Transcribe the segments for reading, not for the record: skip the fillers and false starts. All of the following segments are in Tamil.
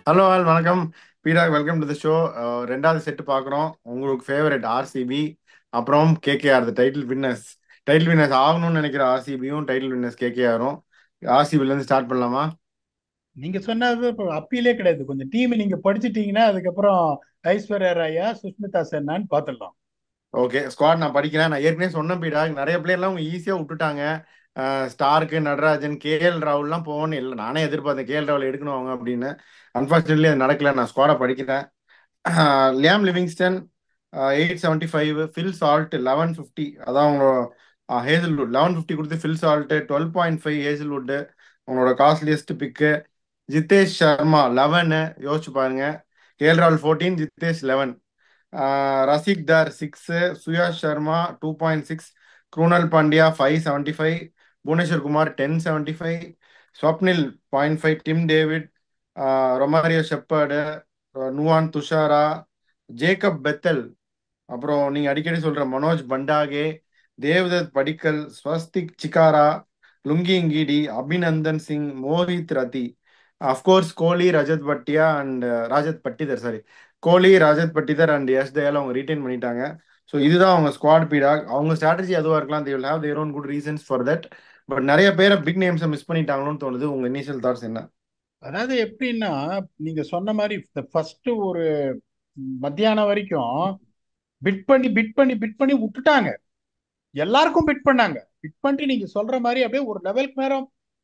ஹலோ ஆல் வணக்கம். பீடா, வெல்கம் டு த ஷோ. ரெண்டாவது செட்டு பார்க்குறோம். உங்களுக்கு ஃபேவரட் ஆர்சிபி, அப்புறம் கேகேஆர் டைட்டில் வின்னர்ஸ் ஆகணும்னு நினைக்கிற ஆர்சிபியும் டைட்டில் வின்னர்ஸ் கேகேஆரும். ஆர்சிபிலேருந்து ஸ்டார்ட் பண்ணலாமா? நீங்க சொன்னது இப்போ அப்பீலே கிடையாது. கொஞ்சம் டீம் நீங்க படிச்சிட்டீங்கன்னா அதுக்கப்புறம் ஐஸ்வர்யா ராயா, சுஷ்மிதா சென்னான்னு பார்த்துடலாம். ஓகே, ஸ்குவாட் நான் படிக்கிறேன். நான் ஏற்கனவே சொன்ன பீடா, நிறைய பிளேயர்லாம் அவங்க ஈஸியாக விட்டுட்டாங்க. ஸ்டார்க்கு, நடராஜன், கேஎல் ராகுல்லாம் போகணும்னு இல்லை, நானே எதிர்பார்த்தேன் கேஎல் ராகுல் எடுக்கணும் அவங்க அப்படின்னு. அன்ஃபார்ச்சுனேட்லி அது நடக்கல. நான் ஸ்குவாடை படிக்கிறேன். லியாம் லிவிங்ஸ்டன் 875, ஃபில் சால்ட் 1150, அதான் அவங்களோட ஹேசல்வுட் 1150 கொடுத்து ஃபில் சால்ட் 12.5 ஹேசல்வுட் அவங்களோட காஸ்ட்லியஸ்ட் பிக்கு. ஜிதேஷ் சர்மா 11, யோசிச்சு பாருங்க. கேஎல் ராகுல் 14, Jitesh 11. Rasikh Dar 6, Suyash Sharma 2.6, Krunal Pandya 575, Bhuvneshwar Kumar 1075, Swapnil 0.5, Tim David, Romario Shepherd, Nuwan Thushara, Jacob Bethell, அப்புறம் நீங்க அடிக்கடி சொல்ற மனோஜ் பண்டாகே, தேவ்தத் படிக்கல், Swastik chikara, lungi ngidi, Abhinandan Singh, Mohit Rathee, of course Kohli, Rajat Patidar and Rajat Patidar sorry Kohli, Rajat Patidar and Yash Dayal அவங்க ரீட்டைன் பண்ணிட்டாங்க. ஸோ இதுதான் அவங்க ஸ்குவாட் பீடா. அவங்க ஸ்ட்ராட்டஜி அதுவாக இருக்கலாம். They will have their own good reasons for that. But நிறைய பேரை பிக் நேம்ஸை மிஸ் பண்ணிட்டாங்களோன்னு தோணுது. உங்க இனிஷியல் தாட்ஸ் என்ன? அதாவது எப்படின்னா, நீங்க சொன்ன மாதிரி ஃபர்ஸ்ட் ஒரு மத்தியானம் வரைக்கும் பிட் பண்ணி விட்டுட்டாங்க. எல்லாருக்கும் பிட் பண்ணாங்க. பிட் பண்ணிட்டு நீங்க சொல்ற மாதிரி அப்படியே ஒரு லெவலுக்கு மேல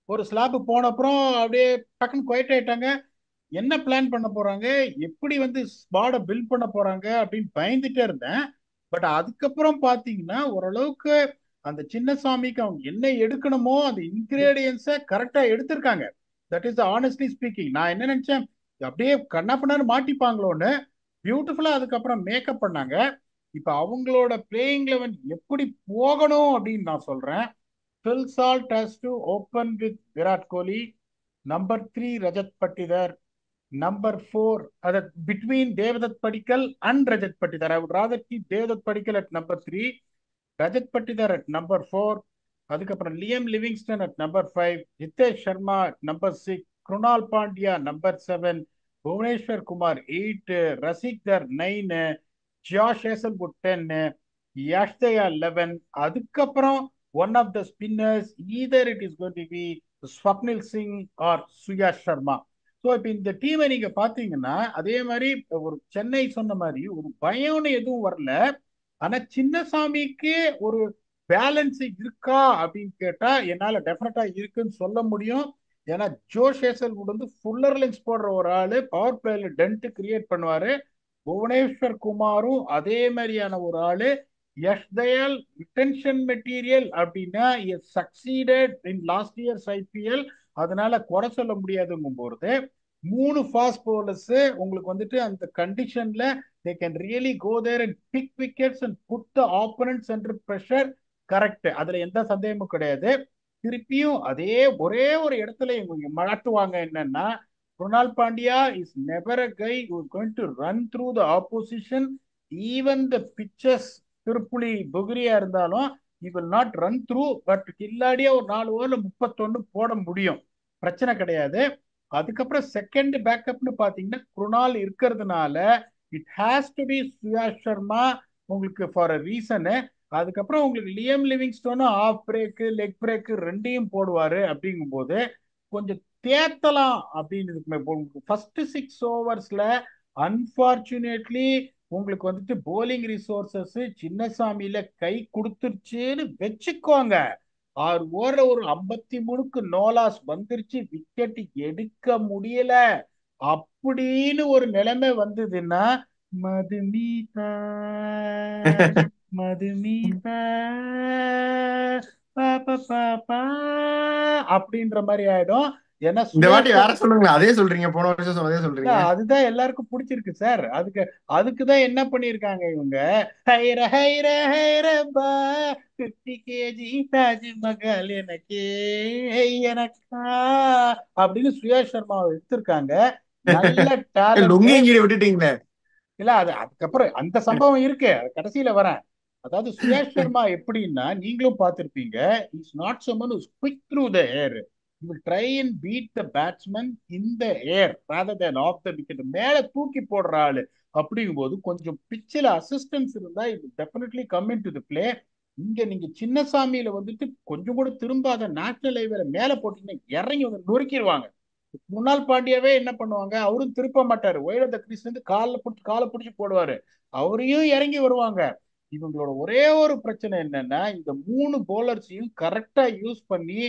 ஒரு ஸ்லாப் போன அப்புறம் அப்படியே டக்குன்னு குவைட் ஆயிட்டாங்க. என்ன பிளான் பண்ண போறாங்க, எப்படி வந்து ஸ்குவாட பில்ட் பண்ண போறாங்க அப்படின்னு பயந்துட்டே இருந்தேன். பட் அதுக்கப்புறம் பாத்தீங்கன்னா ஓரளவுக்கு அந்த சின்னசாமிக்கு அவங்க என்ன எடுக்கணுமோ அந்த இன்கிரீடியன்ஸை கரெக்டா எடுத்திருக்காங்க. That is honestly speaking. நான் என்ன நினைச்சேன், அப்படியே கண்ணா பண்ணான்னு மாட்டிப்பாங்களோன்னு. பியூட்டிஃபுல்லா அதுக்கப்புறம் மேக்கப் பண்ணாங்க. இப்ப அவங்களோட பிளேயிங் லெவன் எப்படி போகணும் அப்படின்னு நான் சொல்றேன். Phil Salt has to open with Virat Kohli. Number 3, Rajat Patidar. Number 4, between Devdutt Padikkal and Rajat Patidar. I would rather keep Devdutt Padikkal at number 3, Rajat Patidar at number 4. அதுக்கப்புறம் Liam Livingstone at number 5, Hitesh Sharma at number 6, Krunal Pandya number 7, Bhubaneswar Kumar 8, Rasik Dhar 9, Josh Hazlewood 10, யாஷ்தயா 11. அதுக்கப்புறம் one of the spinners, ether it is going to B Swapnil Singh R Suyash Sharma. So இப்போ இந்த டீமை நீங்க பாத்தீங்கன்னா அதே மாதிரி ஒரு சென்னை சொன்ன மாதிரி ஒரு பயம்னு எதுவும் வரல. ஆனா சின்னசாமிக்கு ஒரு பேலன்ஸ் இருக்கா அப்படின்னு கேட்டா என்னால டெஃபினட்டா இருக்குன்னு சொல்ல முடியும். ஏன்னா ஜோஷ் ஹேசல்வுட் வந்து ஃபுல்லர் லென்ஸ் போடுற ஒரு ஆளு, பவர் பிளேல டென்ட் கிரியேட் பண்ணுவாரு. புவனேஸ்வர் குமாரும் அதே மாதிரியான ஒரு ஆளு. யஷ் தயால் ரிட்டன்ஷன் மெட்டீரியல் அப்படின்னா succeeded in last years IPL. அதனால குறை சொல்ல முடியாதுங்கும் போது மூணு ஃபாஸ்ட் பவுலர்ஸ் உங்களுக்கு வந்துட்டு அந்த கண்டிஷன்ல they can really go there and pick wickets and put the opponents under pressure. Correct, அதுல எந்த சந்தேகமும் கிடையாது. திருப்பியும் அதே ஒரே ஒரு இடத்துல இவங்க மாட்டுவாங்க. என்னன்னா, Krunal Pandya is never a guy who is going to run through the opposition. Even the pitches Thirupuli புகிரியா இருந்தாலும் he will not run through. But கில்லாடியா ஒரு 4 ஓவர்ல 31 போட முடியும், பிரச்சனை கிடையாது. அதுக்கப்புறம் செகண்ட் பேக்கப்னு பாத்தீங்கன்னா குருணால் இருக்கிறதுனால it has to be Suyash Sharma உங்களுக்கு ஃபார் அ ரீசனு. அதுக்கப்புறம் உங்களுக்கு லியம் லிவிங்ஸ்டோனும் ஆஃப் பிரேக்கு லெக் பிரேக்கு ரெண்டையும் போடுவாரு. அப்படிங்கும்போது கொஞ்சம் தேத்தலாம் அப்படின்னு. ஃபர்ஸ்ட் 6 ஓவர்ஸ்ல அன்பார்ச்சுனேட்லி உங்களுக்கு வந்துட்டு போலிங் ரிசோர்சஸ் சின்னசாமியில கை கொடுத்துருச்சுன்னு வச்சுக்கோங்க. 6 ஓவர்ல ஒரு 53க்கு நோலாஸ் வந்துருச்சு, விக்கெட் எடுக்க முடியல அப்படின்னு ஒரு நிலைமை வந்ததுன்னா மதுமிதா மதுமிதா பாப்பா பாப்பா அப்படின்ற மாதிரி ஆயிடும். ஏன்னா இந்த வாட்டி சுயாஷ் வேற சொல்லுங்களேன். அதே சொல்றீங்க, போன வருஷம் சொன்னதே இல்ல, சொல்றீங்க. அதுதான் எல்லாருக்கும் பிடிச்சிருக்கு சார். அதுக்குதான் என்ன பண்ணிருக்காங்க இவங்க, ஹைர ஹைர ஹைரபா 50 kg தாஜ்மஹால் எனக்கே எனக்கா அப்படின்னு சுயாஷ் சர்மாவை எடுத்திருக்காங்க. நல்ல டேலண்ட். லுங்கி ngidi விட்டுட்டீங்களே. இல்ல, அது அதுக்கப்புறம் அந்த சம்பவம் இருக்கு, அது கடைசியில வரேன். அதாவது சுயாஷ் சர்மா எப்படின்னா நீங்களும் பார்த்திருப்பீங்க, is not someone who's quick through the air. You will try and beat the batsman in the air rather than off the wicket. மேல தூக்கி போடுற ஆளு அப்படிங்கும்போது கொஞ்சம் பிச்சில் அசிஸ்டன்ஸ் இருந்தா இது definitely come in to the play. இங்க நீங்க சின்னசாமியில வந்துட்டு கொஞ்சம் கூட திரும்பாத நேஷனல் ஹைவேல மேல போட்டீங்கன்னா இறங்கி வந்து நொறுக்கிடுவாங்க. முன்னாள் பாண்டியாவே என்ன பண்ணுவாங்க, அவரும் திருப்ப மாட்டாரு, ஒயிட் ஆஃப் த கிரீஸ்ல இருந்து காலை பிடிச்சி போடுவாரு, அவரையும் இறங்கி வருவாங்க. இவங்களோட ஒரே ஒரு பிரச்சனை என்னன்னா, இந்த மூணு போலர்ஸையும் கரெக்டா யூஸ் பண்ணி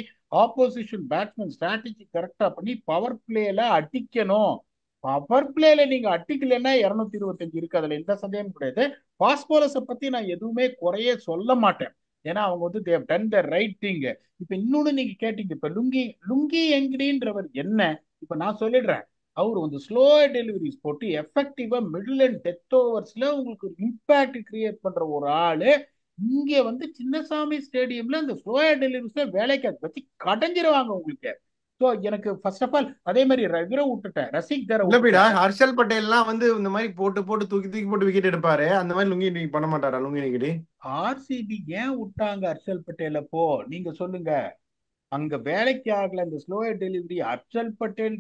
ஆப்போசிஷன் பேட்ஸ்மேன் ஸ்ட்ராட்டஜி கரெக்டா பண்ணி பவர் பிளேல அடிக்கணும். பவர் பிளேல நீங்க அடிக்கலைன்னா 225 இருக்கு, அதுல எந்த சந்தேகமும் கிடையாது. ஃபாஸ்ட் போலர்ஸை பத்தி நான் எதுவுமே குறைய சொல்ல மாட்டேன், ஏன்னா அவங்க வந்து they've done the right thing. இப்ப இன்னொன்னு நீங்க கேட்டீங்க, இப்ப லுங்கி லுங்கி எங்கடின்றவர் என்ன, இப்ப நான் சொல்லிடுறேன். அவர் வந்து ஸ்லோ டெலிவரிஸ் போட்டு எஃபெக்டிவா மிடில் அண்ட் டெத் ஓவர்ஸ்ல உங்களுக்கு ஒரு இம்பாக்ட் கிரியேட் பண்ற ஒரு ஆளு இங்க வந்து சின்னசாமி ஸ்டேடியம்ல அந்த ஸ்லோ டெலிவரிஸ்ல வேலைக்கு வச்சு கடைஞ்சிருவாங்க உங்களுக்கு. ஸோ எனக்கு ஃபர்ஸ்ட் ஆஃப் ஆல் அதே மாதிரி இவரை விட்டுட்டேன், ரசிக் தரை இல்ல பீடா, விட்டுட்டேன். ஹர்ஷல் பட்டேல்லாம் வந்து இந்த மாதிரி போட்டு போட்டு தூக்கி தூக்கி போட்டு விக்கெட் எடுப்பாரு. அந்த மாதிரி லுங்கி நீங்க பண்ண மாட்டாரா லுங்கி நிக்கடி? ஆர்சிபி ஏன் விட்டாங்க ஹர்ஷல் பட்டேல? போ நீங்க சொல்லுங்க. அங்க வேலைக்கு ஆகல அந்த ஸ்லோயர் டெலிவரி. ஹர்ஷல் பட்டேல்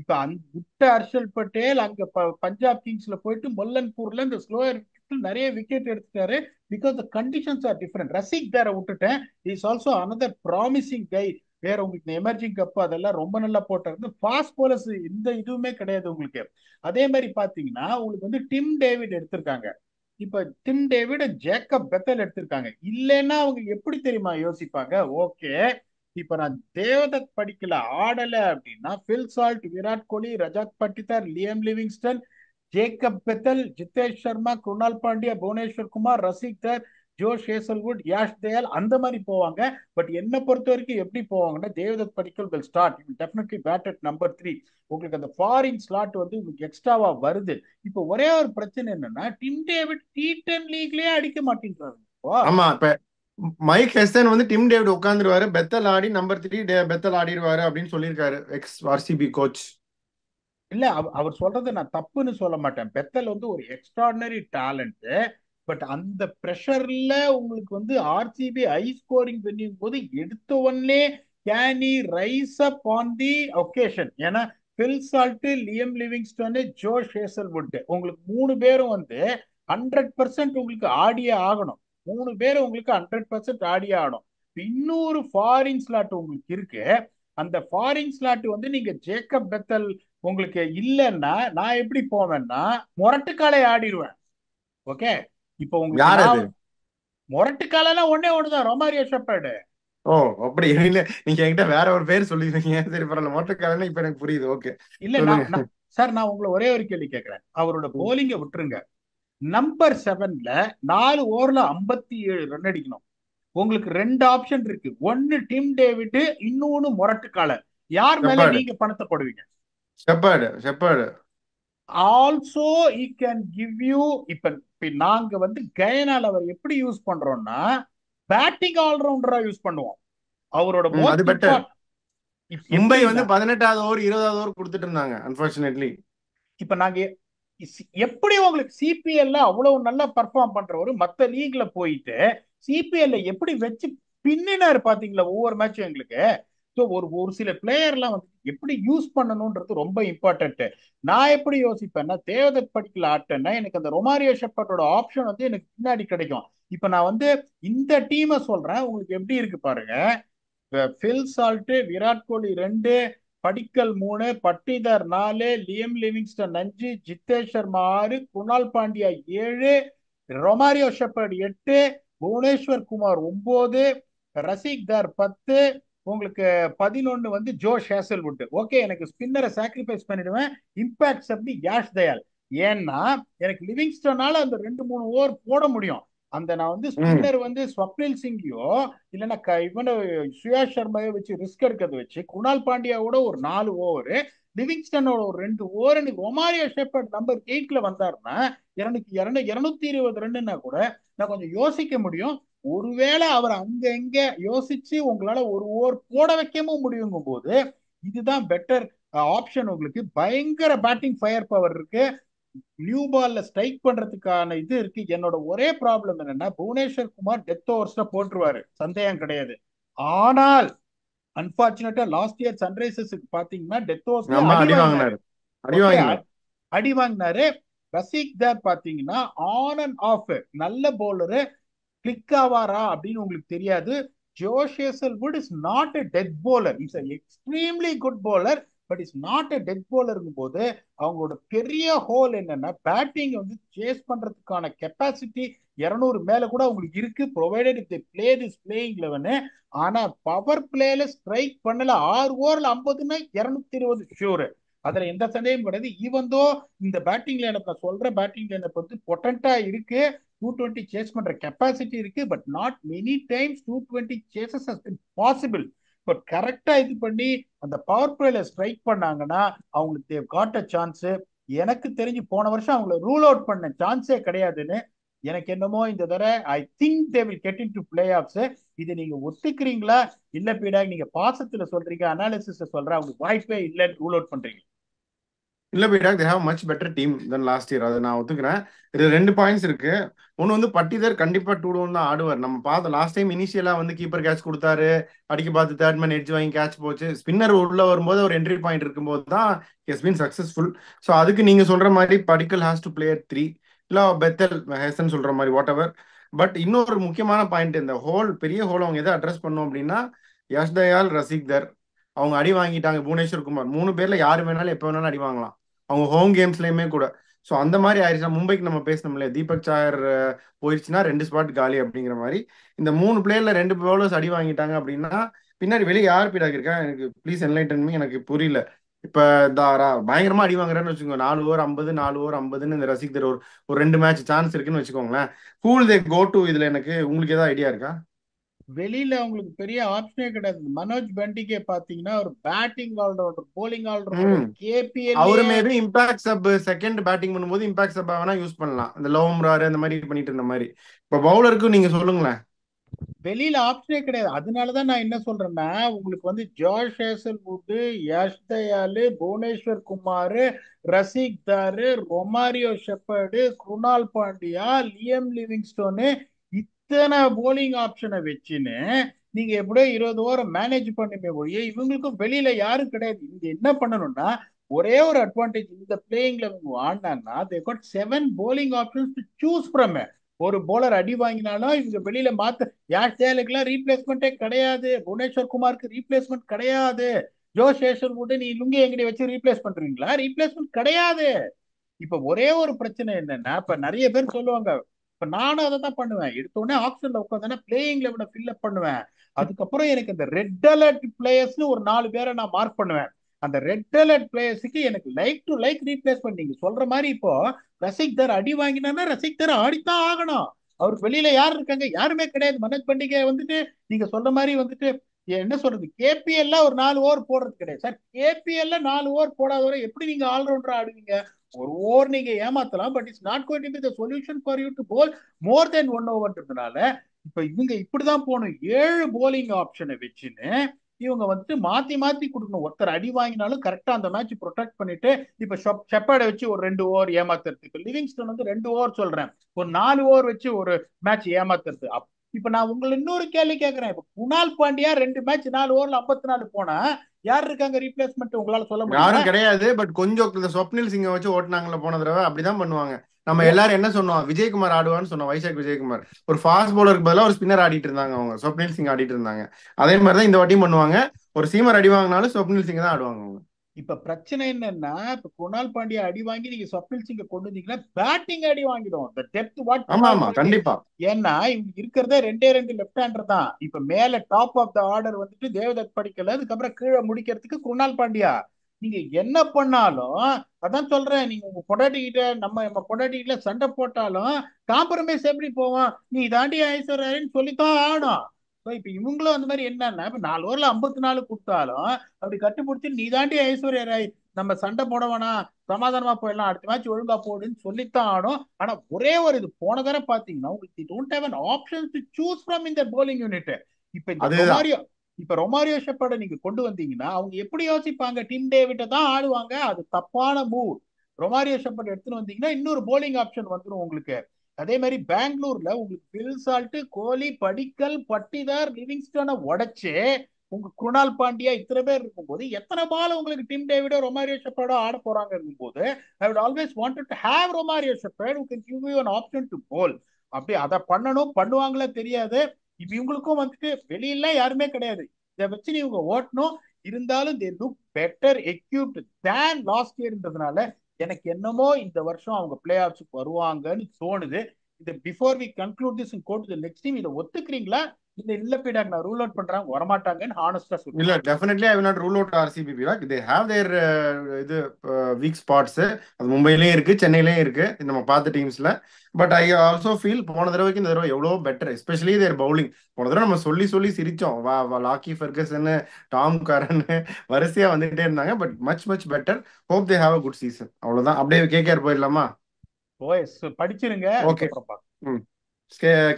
இப்ப அந்த விட்ட ஹர்ஷல் பட்டேல் அங்க பஞ்சாப் கிங்ஸ்ல போயிட்டு மொல்லன்பூர்ல இந்த ஸ்லோயர் நிறைய விக்கெட் எடுத்துட்டாரு. Because the conditions R different. Rasik தார விட்டுட்டேன், இஸ் ஆல்சோ அனதர் ப்ராமிசிங் கை. வேற உங்களுக்கு எமர்ஜிங் கப் அதெல்லாம் ரொம்ப நல்லா போட்டாரு. ஃபாஸ்ட் போலர்ஸ் இந்த இதுவுமே கிடையாது உங்களுக்கு. அதே மாதிரி பாத்தீங்கன்னா உங்களுக்கு வந்து டிம் டேவிட் எடுத்திருக்காங்க. இப்ப டிம் டேவிட் ஜேக்கப் பெத்தல் எடுத்திருக்காங்க. இல்லைன்னா அவங்க எப்படி தெரியுமா யோசிப்பாங்க, ஓகே இப்ப நான் தேவதத் படிக்கல ஆடல அப்படின்னா Phil Salt, Virat Kohli, Rajat Patidar, Liam Livingstone, Jacob Bethell, Jitesh Sharma, Krunal Pandya, Bhuvneshwar Kumar, Rasikh Dar, Josh Hazlewood, Yash Dayal அந்த மாதிரி போவாங்க. பட் என்ன பொறுத்த வரைக்கும் எப்படி போவாங்கன்னா, தேவதத் படிக்கல் will start, he will definitely bat at number 3. உங்களுக்கு அந்த ஃபாரின் ஸ்லாட் வந்து உங்களுக்கு எக்ஸ்ட்ராவா வருது. இப்போ ஒரே ஒரு பிரச்சனை என்னன்னா, டிம் டேவிட் T10 லீக்லயே அடிக்க மாட்டேங்கிறாரு. ஆமா, இப்ப மைக் ஹெசன் வந்து டிம் டேவிட் உட்காந்துருவாரு, பெத்தல் ஆடி நம்பர் 3 பெத்தல் ஆடிடுவாரு அப்படின்னு சொல்லியிருக்காரு எக்ஸ் ஆர்சிபி கோச். இல்ல அவர் சொல்றது நான் தப்புன்னு சொல்ல மாட்டேன். பெத்தல் வந்து ஒரு எக்ஸ்ட்ராடினரி டேலண்ட். பட் அந்த பிரஷர்ல உங்களுக்கு வந்து ஆர்சிபி ஹை ஸ்கோரிங் பண்ணும் போது எடுத்த உடனே can he rise up on the occasion. ஏன்னா Phil Salt, Liam Livingstone, Josh Hazlewood உங்களுக்கு மூணு பேரும் வந்து 100% உங்களுக்கு ஆடியே ஆகணும். மூணு பேரும் உங்களுக்கு 100% ஆடியே ஆகணும். இன்னொரு ஃபாரின் ஸ்லாட் உங்களுக்கு இருக்கு. அந்த ஃபாரின் ஸ்லாட் வந்து நீங்க ஜேக்கப் பெத்தல் உங்களுக்கு இல்லைன்னா நான் எப்படி போவேன்னா முரட்டுக்காலை ஆடிடுவேன். ஓகே, இப்போ உங்களுக்கு யார் அது? நான் முரட்டுக்காலனா ஒன்னே ஒண்ணுதான், ரொமாரியோ ஷெப்பர்டு. ஓ, அப்படி இல்ல, நீங்க என்கிட்ட வேற ஒரு பேர் சொல்லிருக்கீங்க. சரி பரவாயில்ல, மோட்டக்காரன்னு இப்ப எனக்கு புரியுது. ஓகே, இல்ல சொல்லுங்க. சார் நான் உங்களை ஒரே ஒரு கேள்வி கேட்கிறேன். அவரோட போலிங்க விட்டுருங்க. நம்பர் 7ல 4 ஓவர்ல 57 ரன் அடிக்கணும். உங்களுக்கு ரெண்டு ஆப்ஷன் இருக்கு, ஒன்னு டிம் டேவிட், இன்னொன்னு முரட்டுக்கால. யார் மேல ஷெப்பர்டு, நீங்க பணத்தை போடுவீங்க? Shepherd, shepherd. Also he can give you. இப்ப நாங்க வந்து கயனால் அவர் எப்படி யூஸ் பண்றோம்னா பேட்டிங் ஆல்ரவுண்டரா யூஸ் பண்ணுவோம். அவரோட அது மோஸ்ட் பெட்டர். இம்பார்ட் மும்பை வந்து எப்படின்னா, 18வது ஓவர் 20வது ஓவர் கொடுத்துட்டு இருந்தாங்க அன்பார்ச்சுனேட்லி. இப்ப நாங்க எப்படி உங்களுக்கு சிபிஎல்ல அவ்வளவு நல்லா பர்ஃபார்ம் பண்றவரு மத்த லீக்ல போயிட்டு சிபிஎல்ல எப்படி வச்சு பின்னினாரு பாத்தீங்களா ஒவ்வொரு மேட்சும் எங்களுக்கு. ஸோ ஒரு ஒரு சில பிளேயர்லாம் வந்து எப்படி யூஸ் பண்ணணும்ன்றது ரொம்ப இம்பார்ட்டன்ட். நான் எப்படி யோசிப்பேன்னா, தேவதத் படிக்கல ஆட்டேன்னா எனக்கு அந்த ரொமாரியோ ஷெப்பர்டோட ஆப்ஷன் வந்து எனக்கு பின்னாடி கிடைக்கும். இப்ப நான் வந்து இந்த டீமை சொல்றேன், உங்களுக்கு எப்படி இருக்கு பாருங்க. Phil Salt, Virat Kohli 2, Padikkal 3, Patidar 4, Liam Livingstone 5, Jitesh Sharma 6, Krunal Pandya 7, Romario Shepherd 8, Bhuvneshwar Kumar 9, Rasikh Dar 10, உங்களுக்கு 11 வந்து ஜோஷ் ஹேசல்வுட். ஓகே, எனக்கு ஸ்பின்னரை சாக்ரிஃபைஸ் பண்ணிடுவேன், இம்பாக்ட் சப்தி யாஷ் தயால். ஏன்னா எனக்கு லிவிங்ஸ்டனால அந்த 2 3 ஓவர் போட முடியும். அந்த நான் வந்து ம். ஸ்பின்னர் வந்து ஸ்வப்னில் சிங்கையோ இல்லைன்னா இவனை சுயாஷ் சர்மாவை வச்சு ரிஸ்க் எடுக்கிறத வச்சு குணால் பாண்டியாவோட ஒரு 4 ஓவர், லிவிங்ஸ்டனோட ஒரு 2 ஓவர், எனக்கு ரொமாரியோ ஷெப்பர்ட் நம்பர் 8ல வந்தாருன்னா எனக்கு 220 ரன்னுன்னா கூட நான் கொஞ்சம் யோசிக்க முடியும். ஒருவேளை அவர் அங்க எங்க யோசிச்சு உங்களால ஒரு ஓவர் போட வைக்கவும் முடியுங்கும் போது இதுதான் பெட்டர் ஆப்ஷன். உங்களுக்கு பயங்கர பேட்டிங் ஃபயர் பவர் இருக்கு, நியூ பால்ல ஸ்ட்ரைக் பண்றதுக்கான இது இருக்கு. என்னோட ஒரே ப்ராப்ளம் என்னன்னா, புவனேஸ்வர் குமார் டெத் ஓவர்ஸ்ல போட்டுருவாரு, சந்தேகம் கிடையாது. ஆனால் அன்பார்ச்சுனேட்டா லாஸ்ட் இயர் சன்ரைசர்ஸுக்கு பாத்தீங்கன்னா டெத் ஓவர்ஸ்ல நம்ம அடி அடி வாங்கினாரு. வாங்கினாரு, அடி ஓகே, வாங்கினார். அடி வாங்கினாரு. ரசிக் தார் பாத்தீங்கன்னா ஆன் அண்ட் ஆஃப் நல்ல பவுலரு, கிளிக் ஆவாரா அப்படின்னு உங்களுக்கு தெரியாது. Josh Hazlewood is not a death bowler, it's extremely good bowler, but is not a death bowlerங்கும் போது அவங்களோட பெரிய ஹோல் என்னன்னா பேட்டிங் வந்து சேஸ் பண்றதுக்கான கெப்பாசிட்டி 200 மேல கூட உங்களுக்கு இருக்கு, provided if they play this playing 11. ஆனா பவர் பிளேல ஸ்ட்ரைக் பண்ணல. 6 ஓவர்ல 50ன்னா 220 ஷூர், அதுல எந்த சந்தேகமும் கிடையாது. ஈவன் தோ இந்த பேட்டிங் லைனப் நான் சொல்ற பேட்டிங் லைனப் வந்து பொட்டன்டா இருக்கு, 220 சேஸ் பண்ற கெப்பாசிட்டி இருக்கு, but not many times 220 chases has been possible. But கரெக்டா இது பண்ணி அந்த பவர் பிளேல ஸ்ட்ரைக் பண்ணாங்கன்னா அவங்களுக்கு தேவ் காட் அ சான்ஸ். எனக்கு தெரிஞ்சு போன வருஷம் அவங்கள ரூல் அவுட் பண்ண சான்ஸே கிடையாதுன்னு எனக்கு என்னமோ இந்த தடவை I think they will get in to play of. இது நீங்க ஒத்துக்கிறீங்களா இல்ல பீடா நீங்க பாசத்துல சொல்றீங்க, அனாலிசிஸ் சொல்ற அவங்களுக்கு வாய்ப்பே இல்லைன்னு ரூல் அவுட் பண்றீங்க? இல்ல பீடாக், they have much better team then last year, அதை நான் ஒத்துக்கிறேன். இது 2 பாயிண்ட்ஸ் இருக்கு. ஒன்னு வந்து பட்டிதர் கண்டிப்பா 2 down தான் ஆடுவார். நம்ம பார்த்தோம் லாஸ்ட் டைம் இனிஷியலா வந்து கீப்பர் கேட்ச் கொடுத்தாரு, அடிக்க பார்த்து தேர்ட் மேன் எட்ஜ் வாங்கி கேட்ச் போச்சு. ஸ்பின்னர் உள்ள வரும்போது ஒரு என்ட்ரி பாயிண்ட் இருக்கும்போது தான் ஹஸ் பீன் சக்சஸ்ஃபுல். ஸோ அதுக்கு நீங்க சொல்ற மாதிரி படிக்கல் ஹேஸ் டு பிளே 3, இல்ல பெத்தல் ஹேசன் சொல்ற மாதிரி வாட் எவர். பட் இன்னொரு முக்கியமான பாயிண்ட், இந்த ஹோல் பெரிய ஹோல் அவங்க எதை அட்ரஸ் பண்ணோம் அப்படின்னா யஷ் தயால், ரசிக் தர் அவங்க அடி வாங்கிட்டாங்க. புவனேஸ்வர் குமார் 3 பேர்ல யாரு வேணாலும் எப்போ வேணாலும் அடி வாங்கலாம், அவங்க ஹோம் கேம்ஸ்லயுமே கூட. ஸோ அந்த மாதிரி ஆயிடுச்சுன்னா மும்பைக்கு நம்ம பேசணும்ல, தீபக் சாயர் போயிடுச்சுன்னா 2 ஸ்பாட் காலி அப்படிங்கிற மாதிரி. இந்த 3 பிளேயர்ல 2 பவுலர்ஸ் அடி வாங்கிட்டாங்க அப்படின்னா பின்னாடி வெளியே யார் பீடாக இருக்கா, எனக்கு ப்ளீஸ் என்லைட்டன் மீ, எனக்கு புரியல. இப்ப தாரா பயங்கரமா அடி வாங்குறேன்னு வச்சுக்கோங்க, 4 ஓவர் 50, 4 ஓவர் 50ன்னு இந்த ரசிக் தர் ஒரு ஒரு 2 மேட்ச் சான்ஸ் இருக்குன்னு வச்சுக்கோங்களேன். ஹூல் தே கோ டு இதுல, எனக்கு உங்களுக்கு ஏதாவது ஐடியா இருக்கா? வெளியில அவங்களுக்கு பெரிய ஆப்ஷனே கிடையாது. மனோஜ் பண்டிகே பாத்தீங்கன்னா ஒரு பேட்டிங் ஆல்ரவுண்டர், போலிங் ஆல்ரவுண்டர், ம் அவரு கேபிஎல்லே. Maybe impact sub second batting பண்ணும்போது இம்பாக்ட் சப் வேணா யூஸ் பண்ணலாம், இந்த லோம்ராரு அந்த மாதிரி பண்ணிட்டு இருந்த மாதிரி. இப்ப பவுலருக்கும் நீங்க சொல்லுங்களேன். வெளியில ஆப்ஷனே கிடையாது. அதனாலதான் நான் என்ன சொல்றேன்னா உங்களுக்கு வந்து George Hazlewood, Yash Dayal, Bhuvneshwar Kumar, Rasikh Dar, Romario Shepherd, Krunal Pandya, Liam Livingstone, இத்தனை போலிங் ஆப்ஷனை வச்சுன்னு நீங்க எப்படியோ 20 ஓவர் மேனேஜ் பண்ணுமே ஒழிய இவங்களுக்கும் வெளியில யாரும் கிடையாது. இங்க என்ன பண்ணணும்னா ஒரே ஒரு அட்வான்டேஜ், இந்த பிளேயிங்ல இவங்க ஆடினாங்கன்னா they got 7 bowling options to choose from. ஒரு போலர் அடி வாங்கினாலும் இவங்க வெளியில மாத்த, யாஷ் டேலுக்குலாம் ரீப்ளேஸ்மெண்ட்டே கிடையாது, புவனேஸ்வர் குமாருக்கு ரீப்ளேஸ்மெண்ட் கிடையாது. ஜோஷ் ஹேசல்வுட் நீ லுங்கி எங்கடி வச்சு ரீப்ளேஸ் பண்றீங்களா? ரீப்ளேஸ்மெண்ட் கிடையாது. இப்ப ஒரே ஒரு பிரச்சனை என்னன்னா இப்ப நிறைய பேர் சொல்லுவாங்க, இப்ப நானும் அதை தான் பண்ணுவேன், எடுத்த உடனே ஆப்ஷன்ல உட்காந்து பிளேயிங் லெவல ஃபில்அப் பண்ணுவேன். அதுக்கப்புறம் எனக்கு இந்த ரெட் அலர்ட் பிளேயர்ஸ்னு ஒரு 4 பேரை நான் மார்க் பண்ணுவேன். அந்த ரெட் அலர்ட் பிளேயர்ஸுக்கு எனக்கு லைக் டு லைக் ரீப்ளேஸ்மெண்ட் நீங்க சொல்ற மாதிரி இப்போ ரசிக் தர் அடி வாங்கினா ரசிக் தர் ஆடித்தான் ஆகணும். அவருக்கு வெளியில யார் இருக்காங்க? யாருமே கிடையாது. மனோஜ் பண்டிகை வந்துட்டு நீங்க சொல்ற மாதிரி வந்துட்டு என்ன சொல்றது, கேபிஎல்ல ஒரு 4 ஓவர் போடுறது கிடையாது சார். கேபிஎல்ல 4 ஓவர் போடாதவரை எப்படி நீங்க ஆல்ரவுண்டரா ஆடுவீங்க? ஒரு ஓவர் நீங்க ஏமாத்தலாம், but it's not going to be the solution for you to bowl more then 1 ஓவர்ன்றதுனால இப்ப இவங்க இப்படிதான் போகணும். 7 போலிங் ஆப்ஷனை வச்சுன்னு இவங்க வந்துட்டு மாத்தி மாத்தி கொடுக்கணும். ஒருத்தர் அடி வாங்கினாலும் கரெக்டா அந்த மேட்ச் ப்ரொடெக்ட் பண்ணிட்டு இப்ப ஷெப்பர்டை வச்சு ஒரு 2 ஓவர் ஏமாத்துறதுக்கு, லிவிங்ஸ்டன் வந்து 2 ஓவர் சொல்றேன், ஒரு 4 ஓவர் வச்சு ஒரு மேட்ச் ஏமாத்துறது. இப்ப நான் உங்களை இன்னொரு கேள்வி கேட்கிறேன், இப்ப குணால் பாண்டியா 2 மேட்ச் 4 ஓவர்ல 54 போனா யார் இருக்காங்க ரீப்ளேஸ்மெண்ட் உங்களால சொல்ல முடியுமா? யாரும் கிடையாது. பட் கொஞ்சம் இந்த ஸ்வப்னில் சிங்கை வச்சு ஓட்டுனாங்களே போன தடவை, அப்படிதான் பண்ணுவாங்க. நம்ம எல்லாரும் என்ன சொன்னோம், விஜயகுமார் ஆடுவான்னு சொன்னோம், வைசாக் விஜயகுமார். ஒரு ஃபாஸ்ட் பவுலருக்கு பதிலாக ஒரு ஸ்பின்னர் ஆடிட்டு இருந்தாங்க, அவங்க ஸ்வப்னில் சிங் ஆடிட்டு இருந்தாங்க. அதே மாதிரி தான் இந்த வாட்டியும் பண்ணுவாங்க. ஒரு சீமர் அடி வாங்கினாலும் ஸ்வப்னில் சிங் தான் ஆடுவாங்க அவங்க. இப்ப பிரச்சனை என்னன்னா இப்ப குணால் பாண்டியா அடி வாங்கி நீங்க ஸ்வப்னில் சிங்க கொண்டு வந்தீங்கன்னா பேட்டிங் அடி வாங்கிடும். இந்த டெப்த் வாட் ஆமா குணால் ஆமா பாண்டியா, கண்டிப்பா. ஏன்னா இவங்க இருக்கிறதே 2 லெஃப்ட் ஹேண்டர் தான். இப்ப மேல டாப் ஆஃப் த ஆர்டர் வந்துட்டு தேவதத் படிக்கல, அதுக்கப்புறம் கீழே முடிக்கிறதுக்கு குணால் பாண்டியா. நீங்க என்ன பண்ணாலும் அதான் சொல்றேன், நீங்க உங்க பொண்டாட்டிகிட்ட நம்ம பொண்டாட்டிகிட்ட சண்டை போட்டாலும் காம்ப்ரமைஸ் எப்படி போவோம், நீ தாண்டி ஐஸ்வர்யான்னு சொல்லித்தான் ஆகணும். இப்ப இவங்களும் அந்த மாதிரி என்னன்னா இப்ப 4 ஓவர்ல 54 கொடுத்தாலும் அப்படி கட்டுப்பிடிச்சு நீ தாண்டி ஐஸ்வர்யா ராய், நம்ம சண்டை போட வேணாம், சமாதானமா போயிடலாம், அடுத்த மேட்ச் ஒழுங்கா போடுன்னு சொல்லித்தான் ஆடும். ஆனா ஒரே ஒரு இது போன தடவை பாத்தீங்கன்னா உங்களுக்கு don't have an option to choose from in the bowling unit. இப்ப இந்த அதுதான். ரொமாரியோ ஷெப்பர்டை நீங்க கொண்டு வந்தீங்கன்னா அவங்க எப்படி யோசிப்பாங்க, டிம் டேவிட்ட தான் ஆடுவாங்க, அது தப்பான மூவ். ரொமாரியோ ஷெப்பர்ட் எடுத்துன்னு வந்தீங்கன்னா இன்னொரு போலிங் ஆப்ஷன் வந்துடும் உங்களுக்கு. அதே மாதிரி பெங்களூர்ல உங்களுக்கு பில் சால்ட், கோலி, படிக்கல், பட்டிதார், லிவிங்ஸ்டனை உடைச்சு உங்க குணால் பாண்டியா இத்தனை பேர் இருக்கும்போது எத்தனை பால் உங்களுக்கு டிம் டேவிடோ ரொமாரியோ ஷெப்பர்டோ ஆட போறாங்க இருக்கும்போது I would always wanted to have Romario shepherd who can give you an option to bowl. அப்படி அதை பண்ணணும், பண்ணுவாங்களே தெரியாது. இப்ப இவங்களுக்கும் வந்துட்டு வெளியில யாருமே கிடையாது, இதை வச்சு நீங்க ஓட்டணும். இருந்தாலும் they look better equipped than last இயர்ன்றதுனால எனக்கு என்னமோ இந்த வருஷம் அவங்க பிளே ஆஃப்ஸ்க்கு வருவாங்கன்னு தோணுது. இந்த before we conclude this and go to the next team, இதை ஒத்துக்கிறீங்களா? இல்ல பீடாக் நான் ரூல் அவுட் பண்றாங்க வரமாட்டாங்கன்னு ஹானஸ்டா சொல்லுங்க. இல்ல definitely I will not rule out RCB brag. They have their இது வீக் ஸ்பாட்ஸ். அது மும்பையிலயும் இருக்கு, சென்னையிலயும் இருக்கு, நம்ம பார்த்த டீம்ஸ்ல. பட் ஐ ஆல்சோ ஃபீல் போன தடவைக்கு இந்த தடவை எவ்வளோ பெட்டர், எஸ்பெஷலி தேர் பவுலிங். போன தடவை நம்ம சொல்லி சொல்லி சிரிச்சோம், வா வா லாக்கி ஃபெர்கசன், டாம் கரன் வரிசையா வந்துட்டே இருந்தாங்க. But much much better. Hope they have a good season. அவ்வளவுதான். அப்படியே கேகேஆர் போயிடலாமா? ஓஎஸ் படிச்சிருங்க, ஓகே. அதுக்கப்புறம் பார்க்கலாம்.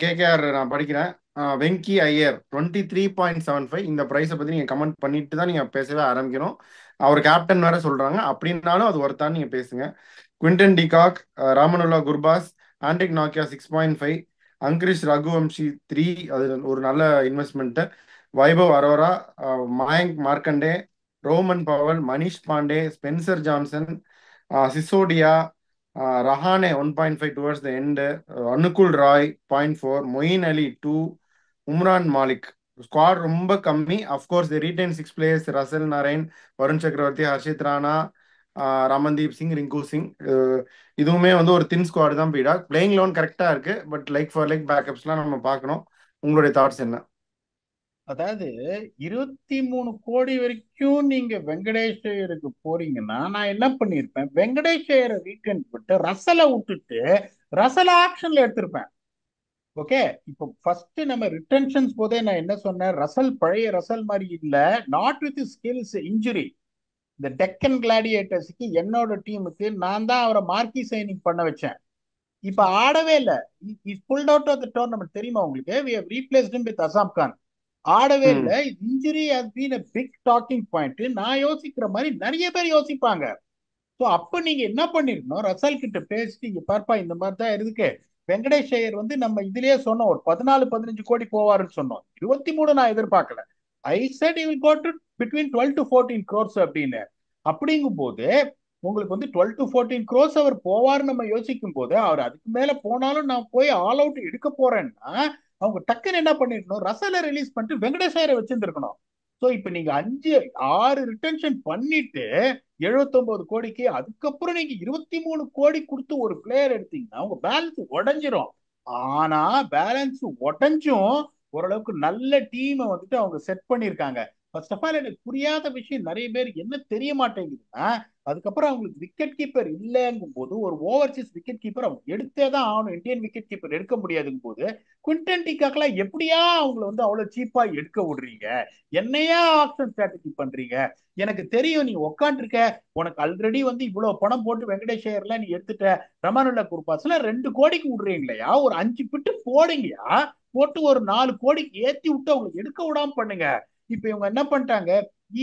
கேகேஆர் நான் படிக்கிறேன். வெங்கி ஐயர் 23.75. இந்த ப்ரைஸை பத்தி நீங்க கமெண்ட் பண்ணிட்டு தான் நீங்க பேசவே ஆரம்பிக்கணும். அவர் கேப்டன் வேற சொல்றாங்க, அப்படின்னாலும் அது ஒருத்தான் நீங்க பேசுங்க. Quinton de Kock, Rahmanullah Gurbaz, Anrich நாக்கியா 6.5, அங்கிரிஷ் ரகுவம்சி 3, அது ஒரு நல்ல investment. Vaibhav Arora, Mayank Markande, Rovman Powell, Manish Pandey, Spencer Johnson, Sisodia, Rahane 1.5 towards the end, Anukul Roy 0.4, Moeen Ali 2, Umran Malik. Squad ரொம்ப கம்மி. Of course the retain 6 players: Russell Narine, Varun Chakravarthy, Harshit Rana, Ramandeep Singh, Rinku Singh. இதுவுமே வந்து ஒரு தின் ஸ்குவாட் தான். பீடா பிளேயிங் லோன் கரெக்டா இருக்கு, பட் லைக் ஃபார் லைக் பேக்கப்ஸ்லாம் நம்ம பார்க்கணும். உங்களுடைய தாட்ஸ் என்ன? அதாவது 23 கோடி வரைக்கும் நீங்க வெங்கடேஷ் ஐயருக்கு போறீங்கன்னா நான் என்ன பண்ணிருப்பேன், வெங்கடேஷ் ஐயரை வீக்கெண்ட் விட்டு ரசலை விட்டுட்டு ரசலை ஆக்ஷன்ல எடுத்திருப்பேன். ஓகே, இப்போ ஃபர்ஸ்ட் நம்ம ரிட்டன்ஷன்ஸ் போதே நான் என்ன சொன்னேன், ரசல் பழைய ரசல் மாதிரி இல்ல, நாட் வித் ஸ்கில்ஸ், இன்ஜுரி. இந்த டெக்கன் கிளாடியேட்டர்ஸுக்கு என்னோட டீமுக்கு நான் தான் அவரை மார்க்கி சைனிங் பண்ண வச்சேன். இப்ப ஆடவே இல்லை, is pulled out of the tournament. தெரியுமா உங்களுக்கு? We have replaced him with Azam Khan. ஆடவே இல்லை. Injury has been a big talking point. நான் யோசிக்கிற மாதிரி நிறைய பேர் யோசிப்பாங்க. ஸோ அப்ப நீங்க என்ன பண்ணிருக்கணும், ரசல் கிட்ட பேசிட்டு இங்க பார்ப்பா இந்த மாதிரி தான் இருக்கு. வெங்கடேஷ் ஐயர் வந்து நம்ம இதுலயே சொன்னோம் ஒரு 14-15 கோடி போவாருன்னு சொன்னோம். 23 நான் எதிர்பார்க்கல. ஐ set he will go to between 12 to 14 crores அப்படின்னு. அப்படிங்கும் போது உங்களுக்கு வந்து 12 to 14 crores அவர் போவார்னு நம்ம யோசிக்கும் போது, அவர் அதுக்கு மேல போனாலும் நான் போய் ஆல் அவுட் எடுக்க போறேன்னா அவங்க டக்குன்னு என்ன பண்ணிருக்கணும், ரசலை ரிலீஸ் பண்ணிட்டு வெங்கடேஷ் ஐயரை வச்சிருந்துருக்கணும். ஸோ இப்ப நீங்க 5-6 ரிட்டன்ஷன் பண்ணிட்டு 79 கோடிக்கு அதுக்கப்புறம் நீங்க 23 கோடி கொடுத்து ஒரு பிளேயர் எடுத்தீங்கன்னா உங்க பேலன்ஸ் உடஞ்சிரும். ஆனா பேலன்ஸ் உடஞ்சும் ஓரளவுக்கு நல்ல டீமை வந்துட்டு அவங்க செட் பண்ணியிருக்காங்க. ஃபர்ஸ்ட் ஆஃப் ஆல் எனக்கு புரியாத விஷயம் நிறைய பேர் என்ன தெரிய மாட்டேங்குதுன்னா, அதுக்கப்புறம் அவங்களுக்கு விக்கெட் கீப்பர் இல்லைங்கும் போது ஒரு ஓவர்சீஸ் விக்கெட் கீப்பர் அவங்க எடுத்தே தான் ஆகணும். இந்தியன் விக்கெட் கீப்பர் எடுக்க முடியாதுங்கும் போது குவிண்டன் டிகாக்லாம் எப்படியா அவங்களை வந்து அவ்வளவு சீப்பா எடுக்க விடுறீங்க? என்னையா ஆப்ஷன் ஸ்ட்ராட்டஜி பண்றீங்க? எனக்கு தெரியும் நீ உக்காண்டிருக்க, உனக்கு ஆல்ரெடி வந்து இவ்வளவு பணம் போட்டு வெங்கடேஷ் ஐயர்ல நீ எடுத்துட்ட, ரமானுல்லா குருபாஸ்ல 2 கோடிக்கு விடுறீங்களா? ஒரு 5 பிட்டு போடுங்கயா, போட்டு ஒரு 4 கோடிக்கு ஏத்தி விட்டு அவங்களுக்கு எடுக்க விடாம பண்ணுங்க. இப்ப இவங்க என்ன பண்ணிட்டாங்க,